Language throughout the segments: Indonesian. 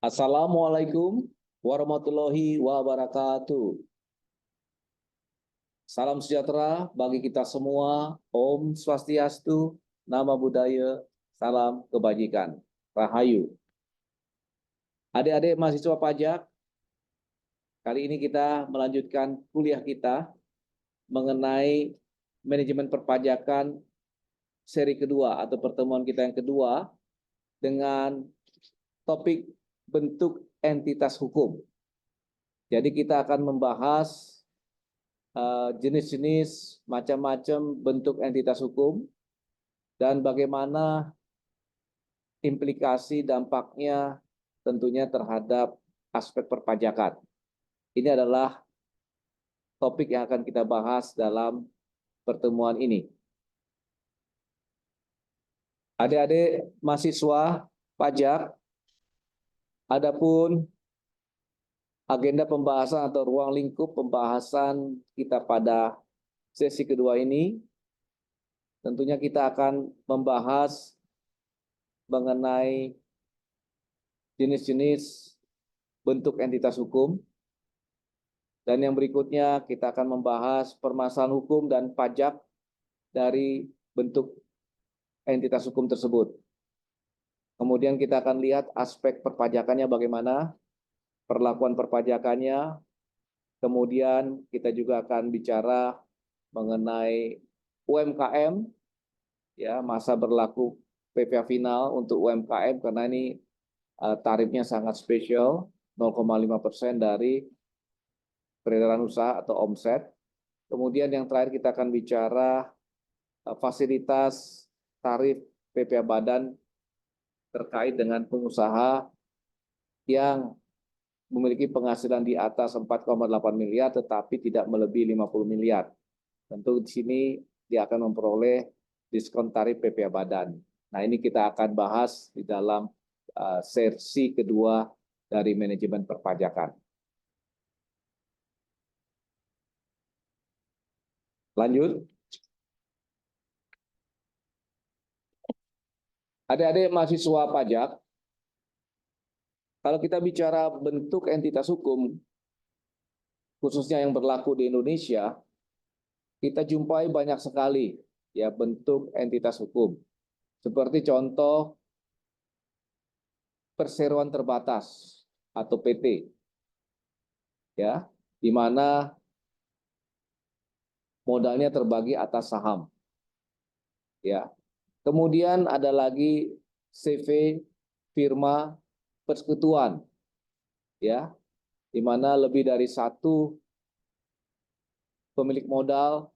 Assalamualaikum warahmatullahi wabarakatuh. Salam sejahtera bagi kita semua. Om Swastiastu, Nama Budaya, salam kebajikan. Rahayu. Adik-adik mahasiswa pajak, kali ini kita melanjutkan kuliah kita mengenai manajemen perpajakan seri kedua atau pertemuan kita yang kedua dengan topik bentuk entitas hukum. Jadi kita akan membahas jenis-jenis macam-macam bentuk entitas hukum dan bagaimana implikasi dampaknya tentunya terhadap aspek perpajakan. Ini adalah topik yang akan kita bahas dalam pertemuan ini. Adik-adik mahasiswa pajak, adapun agenda pembahasan atau ruang lingkup pembahasan kita pada sesi kedua ini, tentunya kita akan membahas mengenai jenis-jenis bentuk entitas hukum. Dan yang berikutnya kita akan membahas permasalahan hukum dan pajak dari bentuk entitas hukum tersebut. Kemudian kita akan lihat aspek perpajakannya bagaimana, perlakuan perpajakannya. Kemudian kita juga akan bicara mengenai UMKM, ya, masa berlaku PPh final untuk UMKM karena ini tarifnya sangat spesial, 0,5% dari peredaran usaha atau omset. Kemudian yang terakhir kita akan bicara fasilitas tarif PPh Badan terkait dengan pengusaha yang memiliki penghasilan di atas 4,8 miliar tetapi tidak melebihi 50 miliar. Tentu di sini dia akan memperoleh diskon tarif PPh Badan. Nah, ini kita akan bahas di dalam sesi kedua dari manajemen perpajakan. Lanjut. Adik-adik mahasiswa pajak, kalau kita bicara bentuk entitas hukum, khususnya yang berlaku di Indonesia, kita jumpai banyak sekali ya bentuk entitas hukum. Seperti contoh perseroan terbatas atau PT, ya, di mana modalnya terbagi atas saham, ya. Kemudian ada lagi CV firma persekutuan, ya, di mana lebih dari satu pemilik modal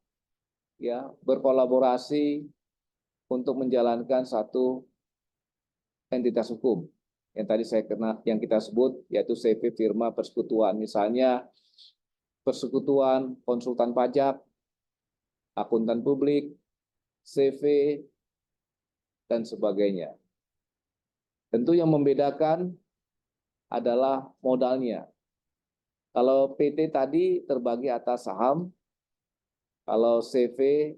ya berkolaborasi untuk menjalankan satu entitas hukum. Yang tadi yang kita sebut yaitu CV firma persekutuan, misalnya persekutuan konsultan pajak, akuntan publik, CV, dan sebagainya. Tentu yang membedakan adalah modalnya. Kalau PT tadi terbagi atas saham, kalau CV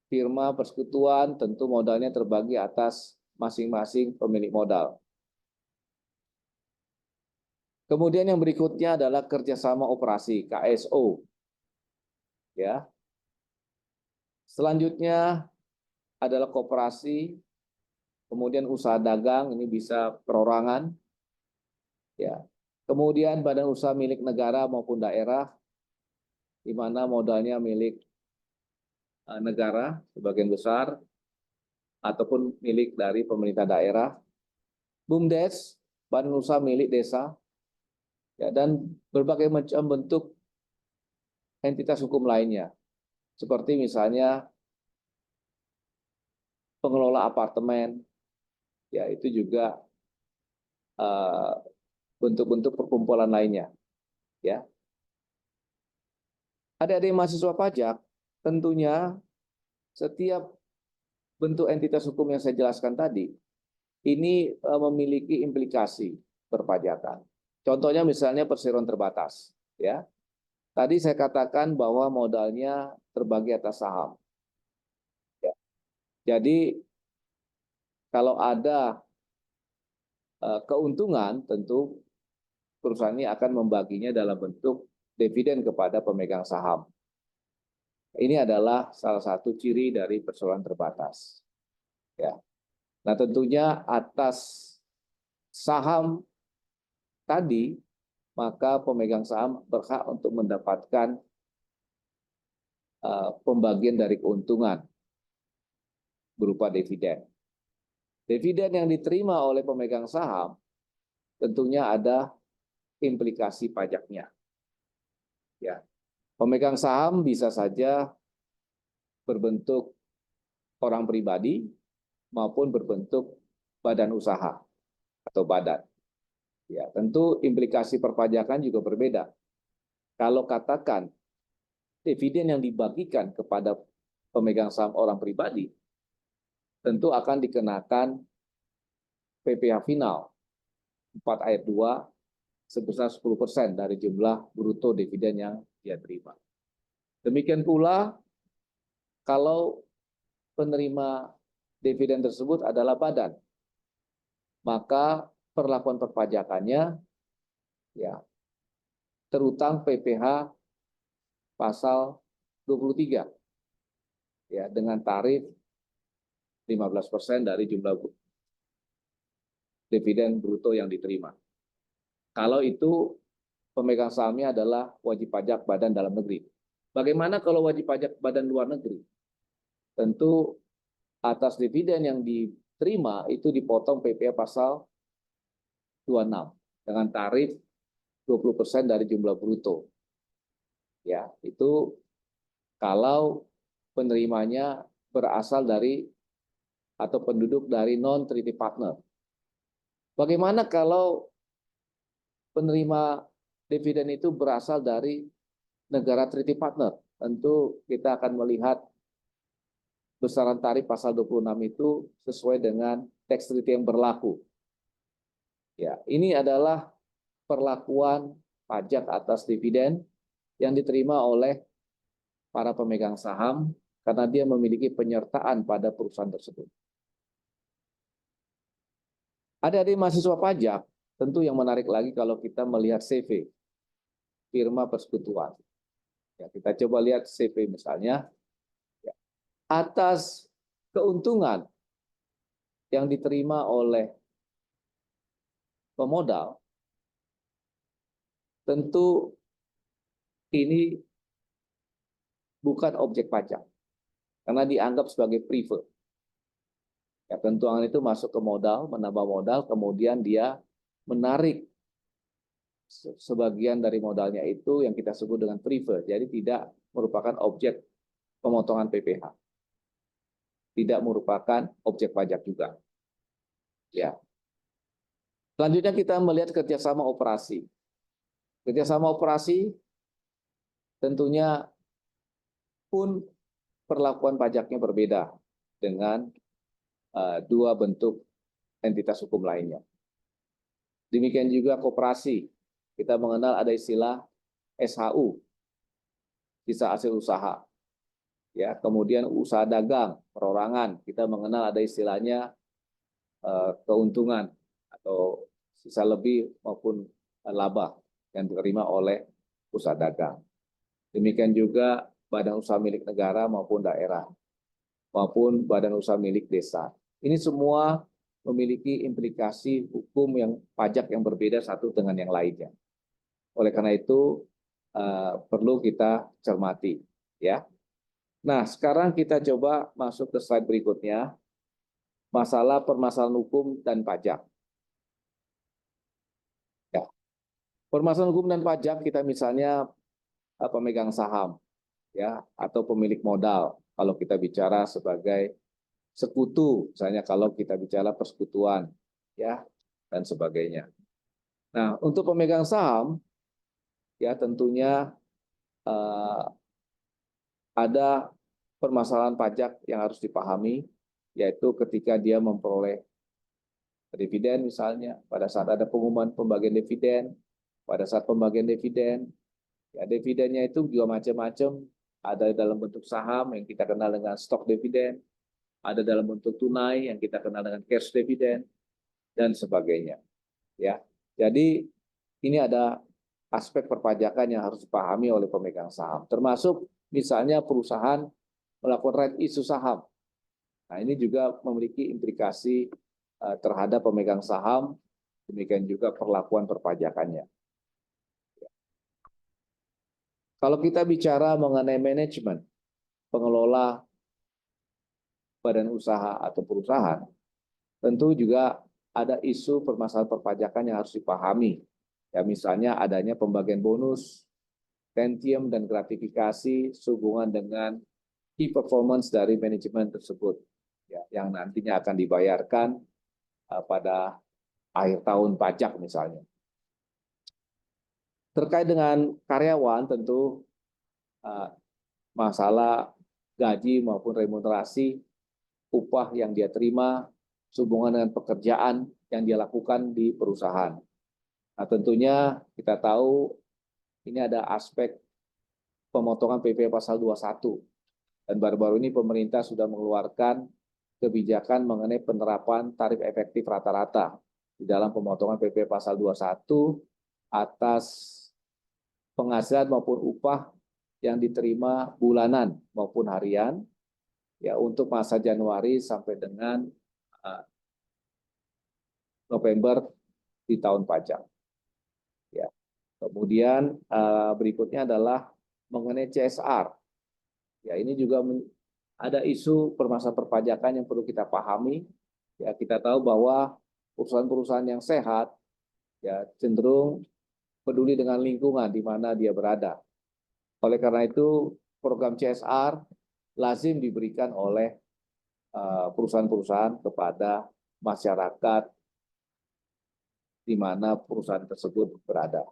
firma persekutuan tentu modalnya terbagi atas masing-masing pemilik modal. Kemudian yang berikutnya adalah kerjasama operasi KSO. Ya. Selanjutnya adalah koperasi, kemudian usaha dagang, ini bisa perorangan. Ya. Kemudian badan usaha milik negara maupun daerah, di mana modalnya milik negara sebagian besar, ataupun milik dari pemerintah daerah. BUMDes, badan usaha milik desa, ya, dan berbagai macam bentuk entitas hukum lainnya. Seperti misalnya pengelola apartemen, ya itu juga bentuk-bentuk perkumpulan lainnya. Ya. Adik-adik mahasiswa pajak, tentunya setiap bentuk entitas hukum yang saya jelaskan tadi, ini memiliki implikasi perpajakan. Contohnya misalnya perseroan terbatas. Ya. Tadi saya katakan bahwa modalnya terbagi atas saham. Ya. Jadi kalau ada keuntungan, tentu perusahaan ini akan membaginya dalam bentuk dividen kepada pemegang saham. Ini adalah salah satu ciri dari perseroan terbatas. Ya. Nah, tentunya atas saham tadi, maka pemegang saham berhak untuk mendapatkan pembagian dari keuntungan berupa dividen. Dividen yang diterima oleh pemegang saham tentunya ada implikasi pajaknya. Ya. Pemegang saham bisa saja berbentuk orang pribadi maupun berbentuk badan usaha atau badan. Ya, tentu implikasi perpajakan juga berbeda. Kalau katakan dividen yang dibagikan kepada pemegang saham orang pribadi, tentu akan dikenakan PPh final 4 ayat 2 sebesar 10% dari jumlah bruto dividen yang dia terima. Demikian pula kalau penerima dividen tersebut adalah badan, maka perlakuan perpajakannya ya terutang PPh pasal 23 ya dengan tarif 15% dari jumlah dividen bruto yang diterima. Kalau itu pemegang sahamnya adalah wajib pajak badan dalam negeri. Bagaimana kalau wajib pajak badan luar negeri? Tentu atas dividen yang diterima itu dipotong PPh pasal 26 dengan tarif 20% dari jumlah bruto. Ya, itu kalau penerimanya berasal dari atau penduduk dari non-treaty partner. Bagaimana kalau penerima dividen itu berasal dari negara treaty partner? Tentu kita akan melihat besaran tarif pasal 26 itu sesuai dengan tax treaty yang berlaku. Ya, ini adalah perlakuan pajak atas dividen yang diterima oleh para pemegang saham karena dia memiliki penyertaan pada perusahaan tersebut. Adik-adik mahasiswa pajak, tentu yang menarik lagi kalau kita melihat CV, firma persekutuan. Ya, kita coba lihat CV misalnya, ya, atas keuntungan yang diterima oleh pemodal, tentu ini bukan objek pajak, karena dianggap sebagai preferred. Ya, keuntungan itu masuk ke modal, menambah modal, kemudian dia menarik sebagian dari modalnya itu yang kita sebut dengan preferred, jadi tidak merupakan objek pemotongan PPh, tidak merupakan objek pajak juga. Ya. Selanjutnya kita melihat kerjasama operasi. Kerjasama operasi tentunya pun perlakuan pajaknya berbeda dengan dua bentuk entitas hukum lainnya. Demikian juga koperasi. Kita mengenal ada istilah SHU, sisa hasil usaha. Ya, kemudian usaha dagang, perorangan, kita mengenal ada istilahnya keuntungan atau sisa lebih maupun laba yang diterima oleh usaha dagang. Demikian juga badan usaha milik negara maupun daerah, maupun badan usaha milik desa. Ini semua memiliki implikasi hukum yang pajak yang berbeda satu dengan yang lainnya. Oleh karena itu perlu kita cermati, ya. Nah, sekarang kita coba masuk ke slide berikutnya, masalah permasalahan hukum dan pajak. Ya. Permasalahan hukum dan pajak kita misalnya pemegang saham, ya, atau pemilik modal. Kalau kita bicara sebagai sekutu, misalnya kalau kita bicara persekutuan, ya, dan sebagainya. Nah, untuk pemegang saham, ya tentunya ada permasalahan pajak yang harus dipahami, yaitu ketika dia memperoleh dividen misalnya, pada saat ada pengumuman pembagian dividen, pada saat pembagian dividen, ya dividennya itu juga macam-macam, ada dalam bentuk saham yang kita kenal dengan stok dividen, ada dalam bentuk tunai yang kita kenal dengan cash dividen, dan sebagainya. Ya, jadi ini ada aspek perpajakan yang harus dipahami oleh pemegang saham, termasuk misalnya perusahaan melakukan right issue saham. Nah, ini juga memiliki implikasi terhadap pemegang saham, demikian juga perlakuan perpajakannya. Kalau kita bicara mengenai manajemen, pengelola badan usaha atau perusahaan, tentu juga ada isu permasalahan perpajakan yang harus dipahami. Ya, misalnya adanya pembagian bonus, tantiem dan gratifikasi sehubungan dengan key performance dari manajemen tersebut, ya, yang nantinya akan dibayarkan pada akhir tahun pajak misalnya. Terkait dengan karyawan, tentu masalah gaji maupun remunerasi, upah yang dia terima, sehubungan dengan pekerjaan yang dia lakukan di perusahaan. Nah, tentunya kita tahu ini ada aspek pemotongan PP pasal 21. Dan baru-baru ini pemerintah sudah mengeluarkan kebijakan mengenai penerapan tarif efektif rata-rata di dalam pemotongan PP pasal 21 atas penghasilan maupun upah yang diterima bulanan maupun harian, ya, untuk masa Januari sampai dengan November di tahun pajak. Ya. Kemudian berikutnya adalah mengenai CSR. Ya, ini juga ada isu permasalahan perpajakan yang perlu kita pahami. Ya, kita tahu bahwa perusahaan-perusahaan yang sehat ya cenderung peduli dengan lingkungan di mana dia berada. Oleh karena itu, program CSR lazim diberikan oleh perusahaan-perusahaan kepada masyarakat di mana perusahaan tersebut berada.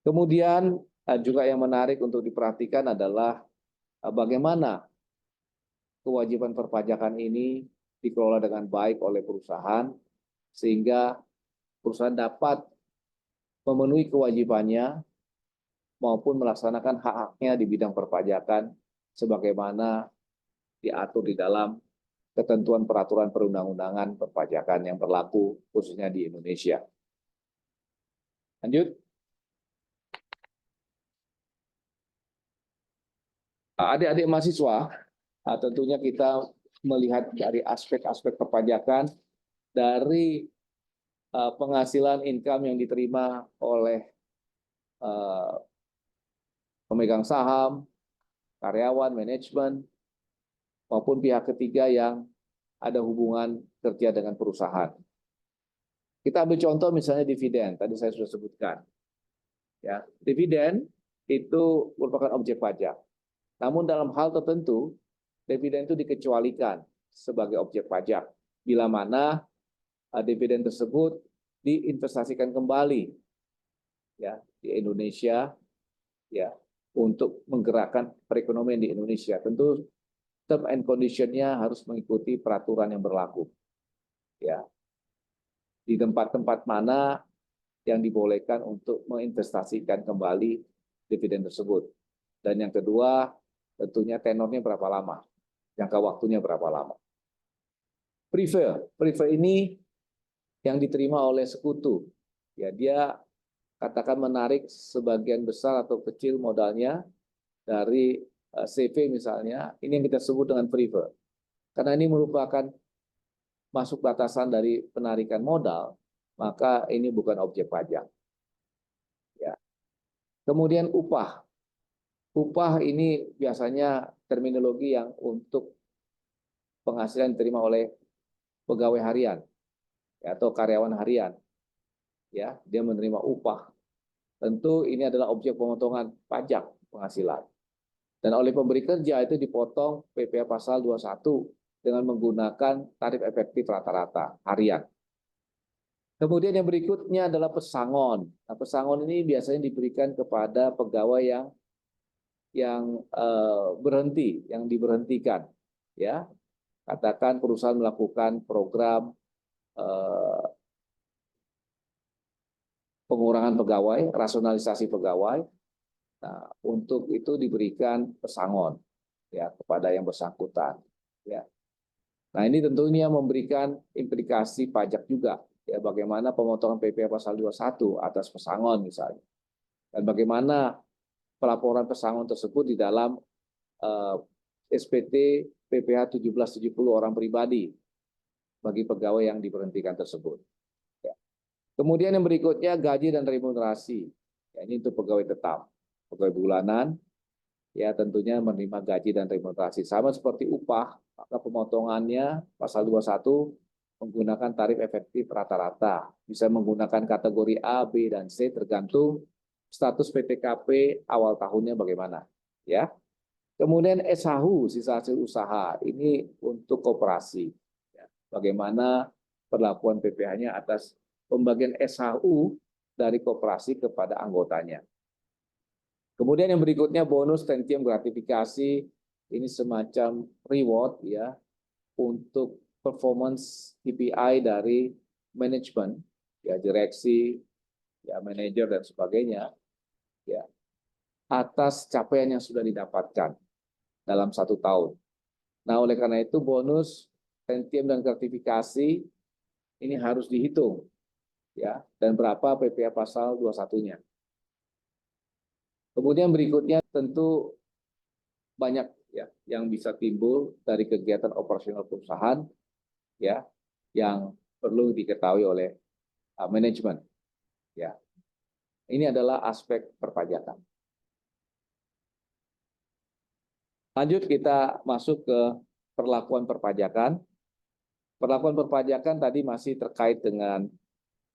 Kemudian juga yang menarik untuk diperhatikan adalah bagaimana kewajiban perpajakan ini dikelola dengan baik oleh perusahaan sehingga perusahaan dapat memenuhi kewajibannya maupun melaksanakan hak-haknya di bidang perpajakan sebagaimana diatur di dalam ketentuan peraturan perundang-undangan perpajakan yang berlaku khususnya di Indonesia. Lanjut. Adik-adik mahasiswa, tentunya kita melihat dari aspek-aspek perpajakan dari penghasilan income yang diterima oleh pemegang saham, karyawan, manajemen, maupun pihak ketiga yang ada hubungan kerja dengan perusahaan. Kita ambil contoh misalnya dividen, tadi saya sudah sebutkan. Ya, dividen itu merupakan objek pajak. Namun dalam hal tertentu, dividen itu dikecualikan sebagai objek pajak. Bila mana dividen tersebut diinvestasikan kembali ya di Indonesia ya untuk menggerakkan perekonomian di Indonesia. Tentu term and condition-nya harus mengikuti peraturan yang berlaku. Ya. Di tempat-tempat mana yang dibolehkan untuk menginvestasikan kembali dividen tersebut. Dan yang kedua, tentunya tenornya berapa lama, jangka waktunya berapa lama. Prefer ini yang diterima oleh sekutu. Ya, dia katakan menarik sebagian besar atau kecil modalnya dari CV misalnya, ini yang kita sebut dengan prefer. Karena ini merupakan masuk batasan dari penarikan modal, maka ini bukan objek pajak. Ya. Kemudian upah. Upah ini biasanya terminologi yang untuk penghasilan diterima oleh pegawai harian ya, atau karyawan harian. Ya, dia menerima upah. Tentu ini adalah objek pemotongan pajak penghasilan. Dan oleh pemberi kerja itu dipotong PPh pasal 21 dengan menggunakan tarif efektif rata-rata harian. Kemudian yang berikutnya adalah pesangon. Nah, pesangon ini biasanya diberikan kepada pegawai yang berhenti, yang diberhentikan, ya. Katakan perusahaan melakukan program pengurangan pegawai, rasionalisasi pegawai. Nah, untuk itu diberikan pesangon, ya, kepada yang bersangkutan, ya. Nah, ini tentunya memberikan implikasi pajak juga, ya bagaimana pemotongan PPh pasal 21 atas pesangon misalnya, dan bagaimana pelaporan pesangon tersebut di dalam SPT PPh 1770 orang pribadi bagi pegawai yang diberhentikan tersebut. Ya. Kemudian yang berikutnya gaji dan remunerasi. Ya, ini untuk pegawai tetap, pegawai bulanan, ya tentunya menerima gaji dan remunerasi sama seperti upah, maka pemotongannya pasal 21 menggunakan tarif efektif rata-rata, bisa menggunakan kategori A, B, dan C tergantung status PTKP awal tahunnya bagaimana, ya. Kemudian SHU, sisa hasil usaha, ini untuk koperasi. Ya, bagaimana perlakuan PPh-nya atas pembagian SHU dari koperasi kepada anggotanya. Kemudian yang berikutnya bonus tentium gratifikasi, ini semacam reward ya untuk performance KPI dari manajemen, ya direksi, ya manajer dan sebagainya, ya atas capaian yang sudah didapatkan dalam 1 tahun. Nah, oleh karena itu bonus, tentium dan gratifikasi ini harus dihitung, ya, dan berapa PPh pasal 21-nya. Kemudian berikutnya tentu banyak ya yang bisa timbul dari kegiatan operasional perusahaan, ya, yang perlu diketahui oleh manajemen, ya. Ini adalah aspek perpajakan. Lanjut kita masuk ke perlakuan perpajakan. Perlakuan perpajakan tadi masih terkait dengan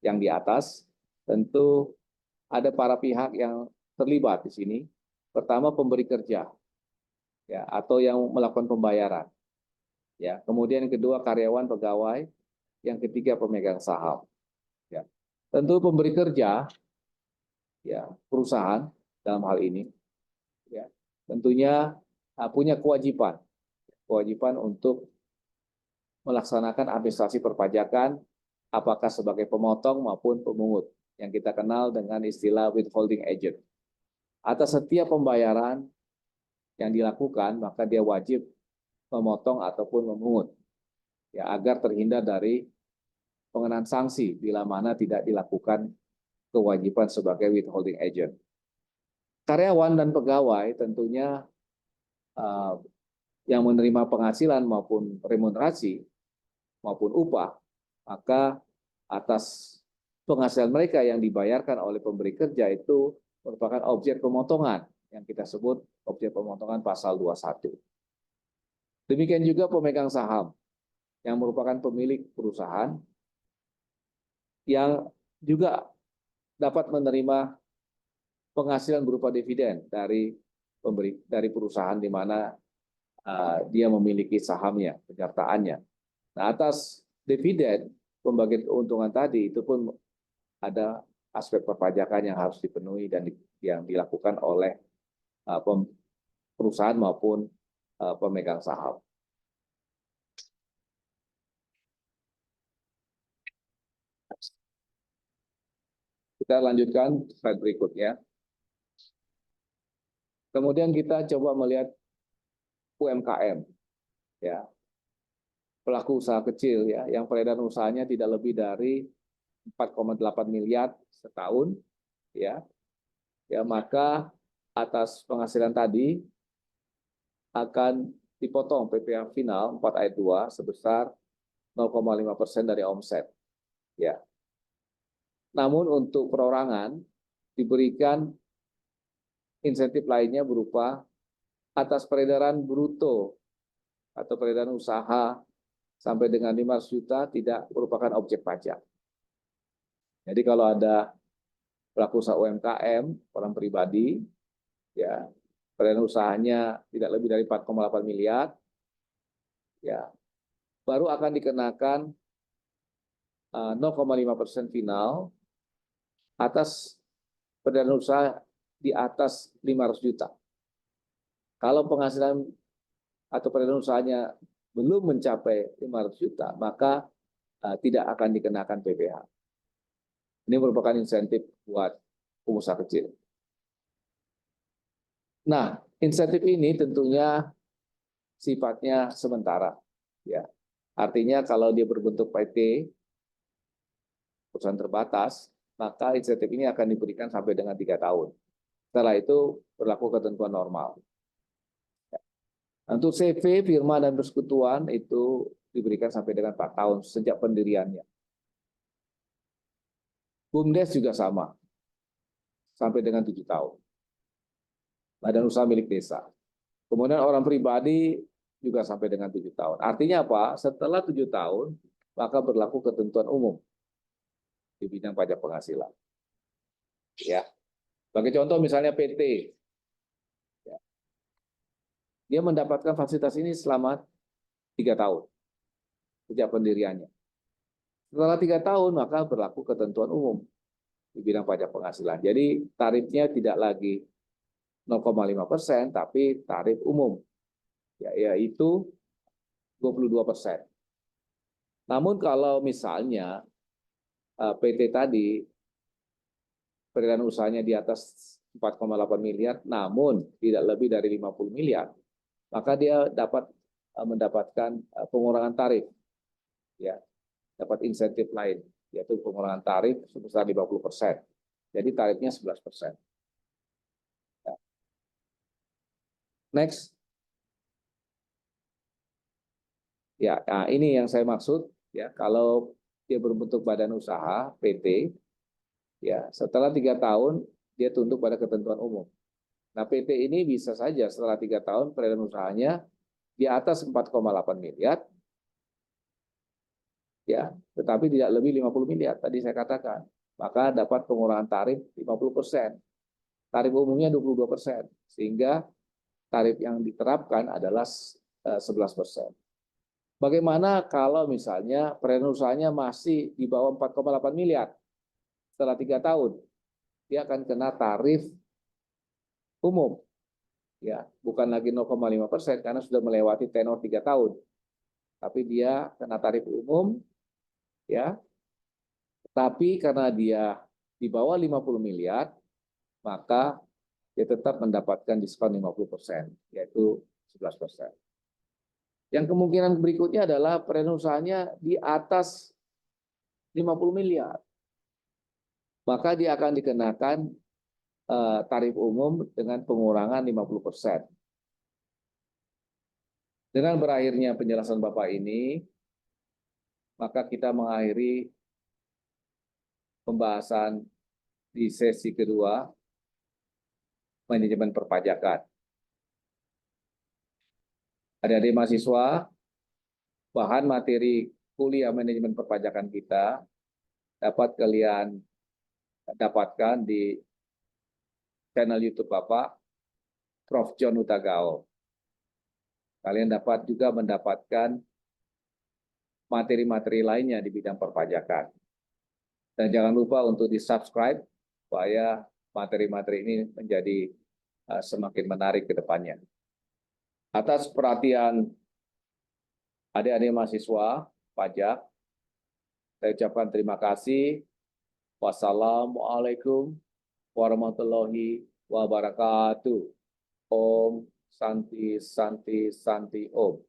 yang di atas. Tentu ada para pihak yang terlibat di sini. Pertama pemberi kerja, ya, atau yang melakukan pembayaran. Ya, kemudian yang kedua karyawan pegawai, yang ketiga pemegang saham. Ya. Tentu pemberi kerja, ya, perusahaan dalam hal ini, ya, tentunya punya kewajiban untuk melaksanakan administrasi perpajakan, apakah sebagai pemotong maupun pemungut, yang kita kenal dengan istilah withholding agent. Atas setiap pembayaran yang dilakukan, maka dia wajib memotong ataupun memungut, ya, agar terhindar dari pengenaan sanksi bila mana tidak dilakukan kewajiban sebagai withholding agent. Karyawan dan pegawai tentunya yang menerima penghasilan maupun remunerasi maupun upah, maka atas penghasilan mereka yang dibayarkan oleh pemberi kerja itu merupakan objek pemotongan yang kita sebut objek pemotongan pasal 21. Demikian juga pemegang saham yang merupakan pemilik perusahaan yang juga dapat menerima penghasilan berupa dividen dari perusahaan di mana dia memiliki sahamnya, penyertaannya. Nah, atas dividen pembagian keuntungan tadi itu pun ada aspek perpajakan yang harus dipenuhi dan yang dilakukan oleh perusahaan maupun pemegang saham. Kita lanjutkan slide berikutnya. Kemudian kita coba melihat UMKM, ya, pelaku usaha kecil, ya, yang peredaran usahanya tidak lebih dari 4,8 miliar setahun, ya, maka atas penghasilan tadi akan dipotong PPh final 4 ayat 2 sebesar 0,5% dari omset, ya. Namun untuk perorangan diberikan insentif lainnya berupa atas peredaran bruto atau peredaran usaha sampai dengan 500 juta tidak merupakan objek pajak. Jadi kalau ada pelaku usaha UMKM, orang pribadi, ya, peredaran usahanya tidak lebih dari 4,8 miliar, ya, baru akan dikenakan 0,5% final atas peredaran usaha di atas 500 juta. Kalau penghasilan atau peredaran usahanya belum mencapai 500 juta, maka tidak akan dikenakan PPh. Ini merupakan insentif buat pengusaha kecil. Nah, insentif ini tentunya sifatnya sementara, ya. Artinya kalau dia berbentuk PT, perusahaan terbatas, maka insentif ini akan diberikan sampai dengan 3 tahun. Setelah itu berlaku ketentuan normal. Untuk CV, firma, dan persekutuan itu diberikan sampai dengan 4 tahun sejak pendiriannya. BUMDes juga sama, sampai dengan 7 tahun. Badan usaha milik desa. Kemudian orang pribadi juga sampai dengan 7 tahun. Artinya apa? Setelah 7 tahun, maka berlaku ketentuan umum di bidang pajak penghasilan. Ya. Sebagai contoh misalnya PT. Ya. Dia mendapatkan fasilitas ini selama 3 tahun sejak pendiriannya. Setelah 3 tahun, maka berlaku ketentuan umum di bidang pajak penghasilan. Jadi tarifnya tidak lagi 0,5%, tapi tarif umum, yaitu 22%. Namun kalau misalnya PT tadi peredaran usahanya di atas 4,8 miliar, namun tidak lebih dari 50 miliar, maka dia dapat mendapatkan pengurangan tarif, ya, dapat insentif lain, yaitu pengurangan tarif sebesar 50%. Jadi tarifnya 11%. Ya. Next. Ya, nah ini yang saya maksud, ya, kalau dia berbentuk badan usaha PT, ya, setelah 3 tahun dia tunduk pada ketentuan umum. Nah, PT ini bisa saja setelah 3 tahun peredaran usahanya di atas 4,8 miliar, ya, tetapi tidak lebih 50 miliar, tadi saya katakan. Maka dapat pengurangan tarif 50%. Tarif umumnya 22%, sehingga tarif yang diterapkan adalah 11%. Bagaimana kalau misalnya peredaran usahanya masih di bawah 4,8 miliar setelah 3 tahun? Dia akan kena tarif umum, ya, bukan lagi 0,5% karena sudah melewati tenor 3 tahun. Tapi dia kena tarif umum, ya. Tapi karena dia di bawah 50 miliar, maka dia tetap mendapatkan diskon 50%, yaitu 11%. Yang kemungkinan berikutnya adalah peredaran usahanya di atas 50 miliar. Maka dia akan dikenakan tarif umum dengan pengurangan 50%. Dengan berakhirnya penjelasan Bapak ini, maka kita mengakhiri pembahasan di sesi kedua, manajemen perpajakan. Adik-adik mahasiswa, bahan materi kuliah manajemen perpajakan kita dapat kalian dapatkan di channel YouTube Bapak, Prof. John Hutagao. Kalian dapat juga mendapatkan materi-materi lainnya di bidang perpajakan. Dan jangan lupa untuk di-subscribe supaya materi-materi ini menjadi semakin menarik ke depannya. Atas perhatian adik-adik mahasiswa pajak, saya ucapkan terima kasih. Wassalamualaikum warahmatullahi wabarakatuh. Om Santi Santi Santi Om.